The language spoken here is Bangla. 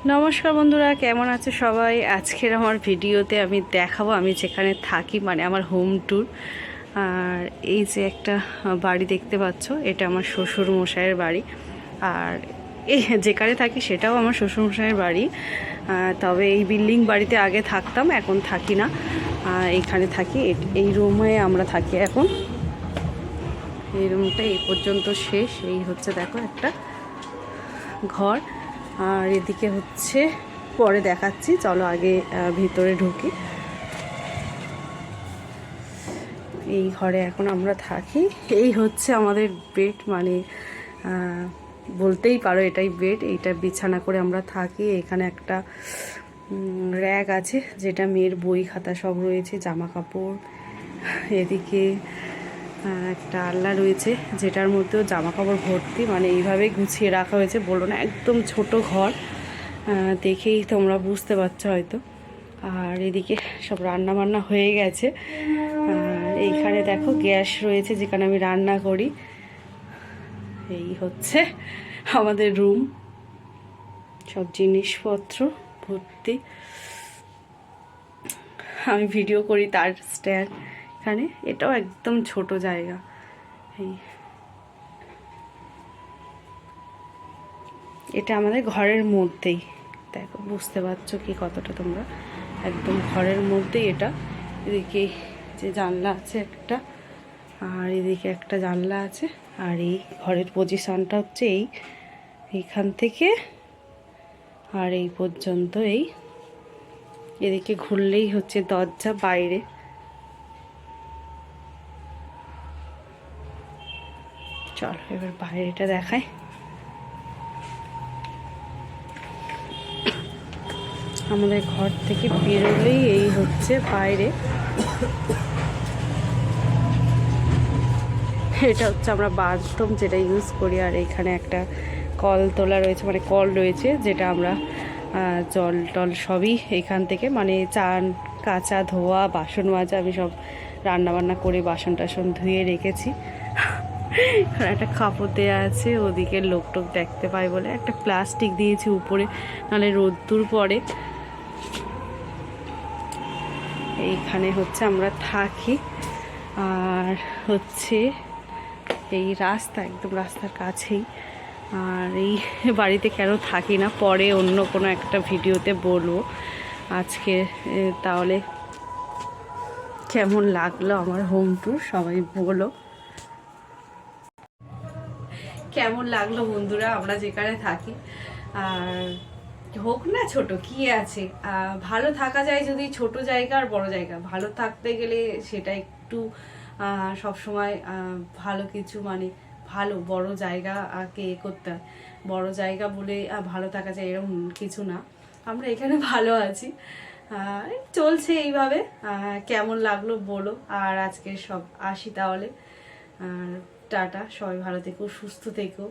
নমস্কার বন্ধুরা, কেমন আছে সবাই? আজকের আমার ভিডিওতে আমি দেখাবো আমি যেখানে থাকি, মানে আমার হোম ট্যুর। আর এই যে একটা বাড়ি দেখতে পাচ্ছ, এটা আমার শ্বশুর মশাইয়ের বাড়ি। আর এই যেখানে থাকি সেটাও আমার শ্বশুর মশাইয়ের বাড়ি। তবে এই বিল্ডিং বাড়িতে আগে থাকতাম, এখন থাকি না। এইখানে থাকি, এই রুমে আমরা থাকি এখন। এই রুমটা এই পর্যন্ত শেষ। এই হচ্ছে দেখো একটা ঘর, আর এদিকে হচ্ছে পরে দেখাচ্ছি, চলো আগে ভিতরে ঢুকি। এই ঘরে এখন আমরা থাকি। এই হচ্ছে আমাদের বেড, মানে বলতেই পারো এটাই বেড। এইটা বিছানা করে আমরা থাকি। এখানে একটা র্যাক আছে, যেটা মেয়ের বই খাতা সব রয়েছে, জামা কাপড়। এদিকে একটা আলনা রয়েছে, যেটার মধ্যেও জামা কাপড় ভর্তি, মানে এইভাবে গুছিয়ে রাখা হয়েছে। বলো না, একদম ছোট ঘর, দেখেই তোমরা বুঝতে পারছো হয়তো। আর এদিকে সব রান্না বান্না হয়ে গেছে। এইখানে দেখো গ্যাস রয়েছে, যেখানে আমি রান্না করি। এই হচ্ছে আমাদের রুম, সব জিনিসপত্র ভর্তি। আমি ভিডিও করি তার স্ট্যান্ড এখানে। এটাও একদম ছোট জায়গা। এই এটা আমাদের ঘরের মধ্যেই, দেখো বুঝতে পারছো কি কতটা তোমরা, একদম ঘরের মধ্যেই এটা। এদিকে যে জানলা আছে একটা, আর এদিকে একটা জানলা আছে। আর এই ঘরের পজিশনটা হচ্ছে এইখান থেকে আর এই পর্যন্ত। এদিকে ঘুরলেই হচ্ছে দরজা বাইরে। চলো এবার বাইরেটা দেখাই। আমাদের ঘর থেকে বেরোলেই এই হচ্ছে বাইরে। এটা হচ্ছে আমরা বাথরুম যেটা ইউজ করি। আর এখানে একটা কল তোলা রয়েছে, মানে কল রয়েছে, যেটা আমরা জল টল সবই এখান থেকে, মানে চান কাচা ধোয়া বাসন মাজা, আমি সব রান্নাবান্না করে বাসন টাসন ধুয়ে রেখেছি। আর একটা কাপড় দেওয়া আছে, ওদিকে লোক টোক দেখতে পাই বলে একটা প্লাস্টিক দিয়েছি উপরে, নাহলে রোদ্দুর পড়ে। এইখানে হচ্ছে আমরা থাকি। আর হচ্ছে এই রাস্তা, একদম রাস্তার কাছেই। আর এই বাড়িতে কেন থাকি না, পরে অন্য কোনো একটা ভিডিওতে বলবো। আজকে তাহলে কেমন লাগলো আমার হোম ট্যুর সবাই বলো। কেমন লাগলো বন্ধুরা আমরা যেখানে থাকি। আর হোক না ছোট, কি আছে, ভালো থাকা যায় যদি ছোট জায়গা আর বড় জায়গা। ভালো থাকতে গেলে সেটা একটু সবসময় ভালো কিছু, মানে ভালো বড় জায়গাকে করতে হয়। বড় জায়গা বলে ভালো থাকা যায় এরকম কিছু না। আমরা এখানে ভালো আছি, চলছে এইভাবে। কেমন লাগলো বলো। আর আজকে সব আসি তাহলে। আর টাটা, সবাই ভালো থেকো, সুস্থ থেকো।